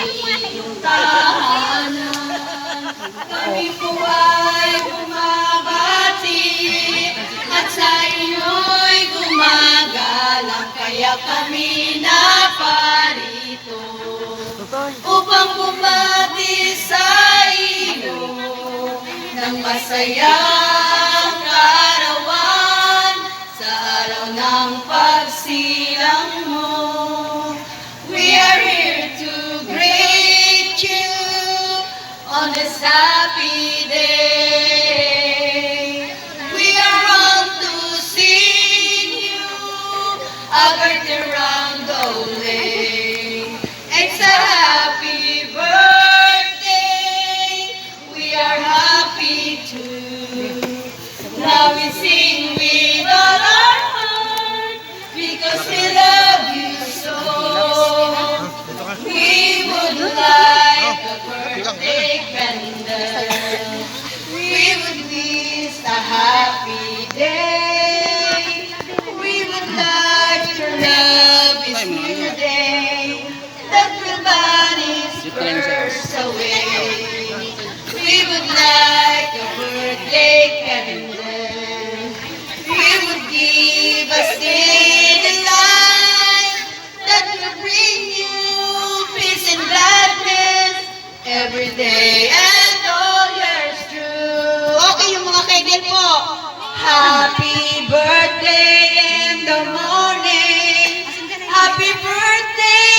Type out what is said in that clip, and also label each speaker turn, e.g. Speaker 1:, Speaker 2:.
Speaker 1: iyong tahanan. Kami po ay bumabati at sa inyo'y gumagalang, kaya kami naparito upang bumati sa iyo ng masayang kaarawan sa araw ng pagsilang mo. We are here to greet you on this happy day. We are on to sing you a birthday roundelay. It's a happy birthday. We are happy too. Now we sing with all our heart because we love you so. We would like a birthday candle. We would wish a happy day. We would like your love is new day that will banish first away. We would like a birthday candle. We would give a steady light that will bring you peace and gladness every day and all years through. Okay, yung mga kaibigan po. Happy birthday!